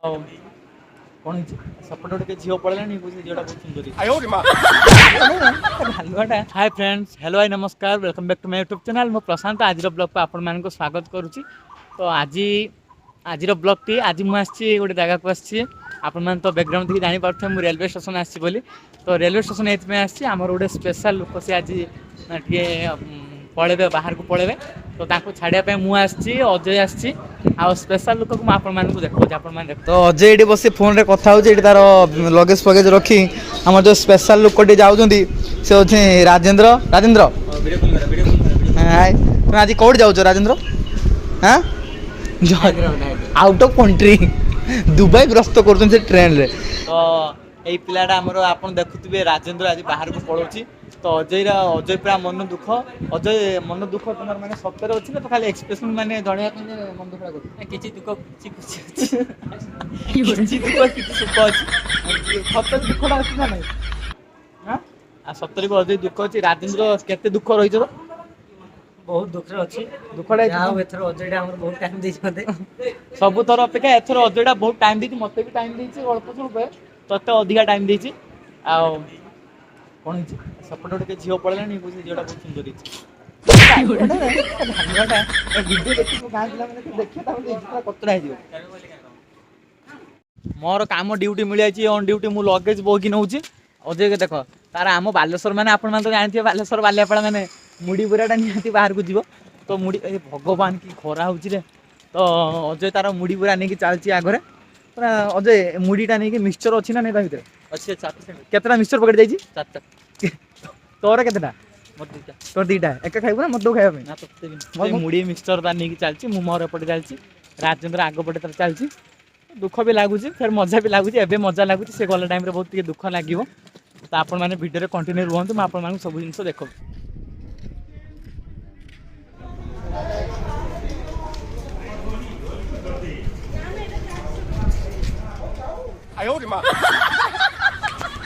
ଆଉ କଣ ହେଇଛି ସେପଟେ ଗୋଟେ ଝିଅ ପଳେଇଲାଣି ବୁଝି ଝିଅଟା ବହୁତ ସୁନ୍ଦରୀ ଭାଲୁଆଟା। ହାଇ ଫ୍ରେଣ୍ଡସ୍, ହ୍ୟାଲୋ ଭାଇ ନମସ୍କାର, welcome back to my YouTube channel. ମୁଁ ପ୍ରଶାନ୍ତ ଆଜିର ବ୍ଲଗ୍କୁ ଆପଣମାନଙ୍କୁ ସ୍ୱାଗତ କରୁଛି। ତ ଆଜିର ବ୍ଲଗ୍ଟି ଆଜି ମୁଁ ଆସିଛି ଗୋଟେ ଜାଗାକୁ ଆସିଛି। ଆପଣମାନେ ତ ବ୍ୟାକଗ୍ରାଉଣ୍ଡ ଦେଖି ଜାଣିପାରୁଥିବେ ମୁଁ ରେଲୱେ ଷ୍ଟେସନ୍ ଆସିଛି ବୋଲି। ତ ରେଲୱେ ଷ୍ଟେସନ୍ ଏଇଥିପାଇଁ ଆସିଛି, ଆମର ଗୋଟେ ସ୍ପେଶାଲ୍ ଲୋକ ସେ ଆଜି ଟିକେ ପଳେଇବେ, ବାହାରକୁ ପଳେଇବେ। ତ ତାଙ୍କୁ ଛାଡ଼ିବା ପାଇଁ ମୁଁ ଆସିଛି, ଅଜୟ ଆସିଛି। ଆଉ ସ୍ପେଶାଲ୍ ଲୋକକୁ ମୁଁ ଆପଣମାନଙ୍କୁ ଦେଖାଉଛି, ଆପଣମାନେ ଦେଖ। ତ ଅଜୟ ଏଠି ବସି ଫୋନରେ କଥା ହେଉଛି, ଏଠି ତାର ଲଗେଜ ଫଗେଜ ରଖି ଆମର ଯେଉଁ ସ୍ପେଶାଲ ଲୋକଟି ଯାଉଛନ୍ତି ସେ ହେଉଛି ରାଜେନ୍ଦ୍ର। ରାଜେନ୍ଦ୍ର ହାଇ, ତୁମେ ଆଜି କେଉଁଠି ଯାଉଛ ରାଜେନ୍ଦ୍ର? ହାଁ, ଆଉଟ୍ ଅଫ୍ କଣ୍ଟ୍ରି, ଦୁବାଇ ଗ୍ରସ୍ତ କରୁଛନ୍ତି ସେ ଟ୍ରେନରେ। ତ ଏଇ ପିଲାଟା ଆମର ଆପଣ ଦେଖୁଥିବେ ରାଜେନ୍ଦ୍ର ଆଜି ବାହାରକୁ ପଳାଉଛି। ତ ଅଜୟ ପୁରା ମନ ଦୁଃଖ। ଅଜୟ ମନ ଦୁଃଖ ତମର ମାନେ ସତରେ ଅଛି ନା ତ ଖାଲି ଏକ୍ସପ୍ରେସନ ମାନେ ଜଣେଇବା ପାଇଁ ଯେ ମନ ଦୁଃଖ କରୁଛି? କିଛି ଦୁଃଖ କିଛି ଖୁସି ଅଛି। କିଛି ଦୁଃଖ କିଛି ସୁଖ ଅଛି। ସତରେ ଦୁଃଖଟା ଅଛି ନା ନାଇଁ? ଆଉ ସତରେ ବି ଅଜୟ ଦୁଃଖ ଅଛି। ରାଜେନ୍ଦ୍ର କେତେ ଦୁଃଖ ରହିଛ ତ? ବହୁତ ଦୁଃଖରେ ଅଛି। ଦୁଃଖଟା ଯାହା ହଉ ଏଥର ଅଜୟଟା ଆମର ବହୁତ ଟାଇମ୍ ଦେଇଛି ମତେ। ସବୁଥର ଅପେକ୍ଷା ଏଥର ଅଜୟଟା ବହୁତ ଟାଇମ୍ ଦେଇଛି, ମତେ ବି ଟାଇମ୍ ଦେଇଛି ଅଳ୍ପ ସ୍ୱଳ୍ପ, ତତେ ଅଧିକା ଟାଇମ୍ ଦେଇଛି। ଆଉ କଣ ହେଇଛି ସେପଟେ ଗୋଟେ ଝିଅ ପଳେଇଲାଣି ବୁଝି ଝିଅଟା ବହୁତ ସୁନ୍ଦର ହେଇଛି। ଭିଡ଼ିଓ ଦେଖିବୁ ଗାଁ ପିଲାମାନେ ଦେଖିବେ ତାପରେ କତରା ହେଇଯିବ। ମୋର କାମ ଡ୍ୟୁଟି ମିଳିଯାଇଛି, ଅନ୍ ଡ୍ୟୁଟି ମୁଁ ଲଗେଜ ବୋହିକି ନେଉଛି। ଅଜୟ ଦେଖ ତାର ଆମ ବାଲେଶ୍ୱର ମାନେ ଆପଣମାନେ ତ ଜାଣିଥିବେ ବାଲେଶ୍ୱର ବାଲିଆପାଳ ମାନେ ମୁଢ଼ି ବୁରାଟା ନିହାତି ବାହାରକୁ ଯିବ। ତ ମୁଢ଼ି ଏ ଭଗବାନ କି ଖରା ହେଉଛି ରେ। ତ ଅଜୟ ତାର ମୁଢ଼ି ବୁରା ନେଇକି ଚାଲିଛି ଆଗରେ। ପୁରା ଅଜୟ ମୁଢ଼ିଟା ନେଇକି ମିକ୍ସଚର ଅଛି ନା ନାଇଁ ତା ଭିତରେ? ଅଛି 4%। କେତେଟା ମିକ୍ସଚର ପକେଟ୍ ଯାଇଛି? 4ଟା। ତୋର କେତେଟା? ମୋର 2ଟା। ତୋର ଦିଟା। ଏକା ଖାଇବୁ ନା ମତେ ଦବୁ ଖାଇବା ପାଇଁ? ନା ତତେ ବି। ସେ ମୁଢ଼ି ମିକ୍ସଚର ତାର ନେଇକି ଚାଲିଛି, ମୁଁ ମୋର ଏପଟେ ଚାଲିଛି। ରାଜେନ୍ଦ୍ର ଆଗ ପଟେ ତାର ଚାଲିଛି। ଦୁଃଖ ବି ଲାଗୁଛି, ଫେର ମଜା ବି ଲାଗୁଛି। ଏବେ ମଜା ଲାଗୁଛି, ସେ ଗଲା ଟାଇମ୍ରେ ବହୁତ ଟିକେ ଦୁଃଖ ଲାଗିବ। ତ ଆପଣମାନେ ଭିଡ଼ିଓରେ କଣ୍ଟିନ୍ୟୁ ରୁହନ୍ତୁ, ମୁଁ ଆପଣମାନଙ୍କୁ ସବୁ ଜିନିଷ ଦେଖାଉଛି।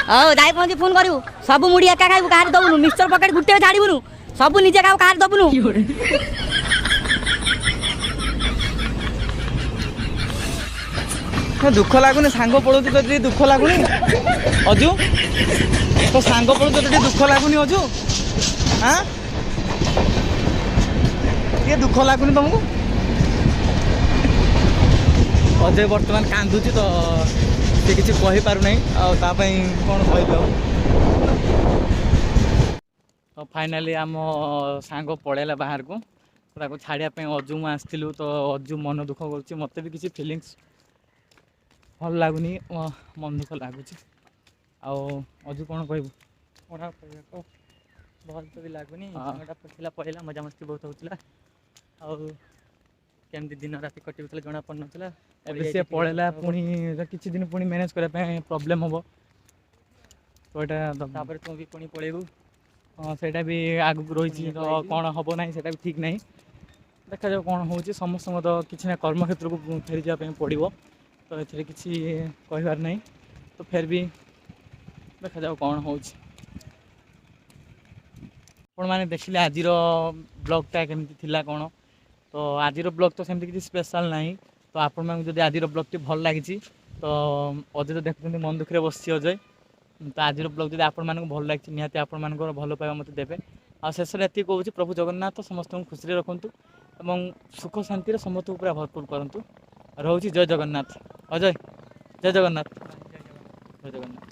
ହଉ ଯାଇ ପହଞ୍ଚି ଫୋନ୍ କରିବୁ। ସବୁ ମୁଢ଼ି ଏକା ଖାଇବୁ, କାହାର ଦବୁନୁ। ମିକ୍ସଚର ପକେଟ୍ ଗୁଟେ ଛାଡ଼ିବୁନୁ, ସବୁ ନିଜେ ଖାଉ, କାହାର ଦବୁନୁ। ଦୁଃଖ ଲାଗୁନି? ସାଙ୍ଗ ପଳଉଛି ତ ଟିକେ ଦୁଃଖ ଲାଗୁନି? ଅଜୁ ତ ସାଙ୍ଗ ପଳଉଛି ତ ଟିକେ ଦୁଃଖ ଲାଗୁନି ଅଜୁ? ହାଁ, ଟିକେ ଦୁଃଖ ଲାଗୁନି ତମକୁ? ଅଜୟ ବର୍ତ୍ତମାନ କାନ୍ଦୁଛି ତ ସେ କିଛି କହିପାରୁନାହିଁ, ଆଉ ତା ପାଇଁ କ'ଣ କହିବି ଆଉ। ତ ଫାଇନାଲି ଆମ ସାଙ୍ଗ ପଳେଇଲା ବାହାରକୁ, ତାକୁ ଛାଡ଼ିବା ପାଇଁ ଅଜୁ ମୁଁ ଆସିଥିଲୁ। ତ ଅଜୁ ମନ ଦୁଃଖ କରୁଛି, ମୋତେ ବି କିଛି ଫିଲିଙ୍ଗସ୍ ଭଲ ଲାଗୁନି, ମନ ଦୁଃଖ ଲାଗୁଛି। ଆଉ ଅଜୁ କ'ଣ କହିବୁ? କ'ଣ କହିବାକୁ ଭଲ ତ ବି ଲାଗୁନି। ସାଙ୍ଗଟା ଥିଲା ପଳେଇଲା, ମଜାମସ୍ତି ବହୁତ ହେଉଥିଲା। ଆଉ କେମିତି ଦିନ ରାତି କଟିଯାଉଥିଲା ଜଣା ପଡ଼ୁନଥିଲା। ଏବେ ସେ ପଳେଇଲା, ପୁଣି କିଛି ଦିନ ପୁଣି ମ୍ୟାନେଜ୍ କରିବା ପାଇଁ ପ୍ରୋବ୍ଲେମ୍ ହେବ। ତ ଏଇଟା ତାପରେ ତୁ ବି ପୁଣି ପଳେଇବୁ। ହଁ, ସେଇଟା ବି ଆଗକୁ ରହିଛି। ତ କ'ଣ ହେବ ନାହିଁ ସେଇଟା ବି ଠିକ୍ ନାହିଁ। ଦେଖାଯାଉ କ'ଣ ହେଉଛି। ସମସ୍ତଙ୍କ ତ କିଛି ନା କର୍ମକ୍ଷେତ୍ରକୁ ଫେରିଯିବା ପାଇଁ ପଡ଼ିବ। ତ ଏଥିରେ କିଛି କହିବାର ନାହିଁ। ତ ଫେର ବି ଦେଖାଯାଉ କ'ଣ ହେଉଛି। ଆପଣମାନେ ଦେଖିଲେ ଆଜିର ବ୍ଲଗ୍ଟା କେମିତି ଥିଲା କ'ଣ? ତ ଆଜିର ବ୍ଲଗ୍ ତ ସେମିତି କିଛି ସ୍ପେଶାଲ୍ ନାହିଁ। ତ ଆପଣମାନଙ୍କୁ ଯଦି ଆଜିର ବ୍ଲଗ୍ଟି ଭଲ ଲାଗିଛି ତ ଅଜୟ ତ ଦେଖୁଛନ୍ତି ମନ ଦୁଃଖରେ ବସିଛି ଅଜୟ। ତ ଆଜିର ବ୍ଲଗ୍ ଯଦି ଆପଣମାନଙ୍କୁ ଭଲ ଲାଗିଛି ନିହାତି ଆପଣମାନଙ୍କର ଭଲ ପାଇବା ମୋତେ ଦେବେ। ଆଉ ଶେଷରେ ଏତିକି କହୁଛି, ପ୍ରଭୁ ଜଗନ୍ନାଥ ସମସ୍ତଙ୍କୁ ଖୁସିରେ ରଖନ୍ତୁ ଏବଂ ସୁଖ ଶାନ୍ତିରେ ସମସ୍ତଙ୍କୁ ପୁରା ଭରପୁର କରନ୍ତୁ। ରହୁଛି, ଜୟ ଜଗନ୍ନାଥ। ଅଜୟ ଜୟ ଜଗନ୍ନାଥ। ଜୟ ଜଗନ୍ନାଥ।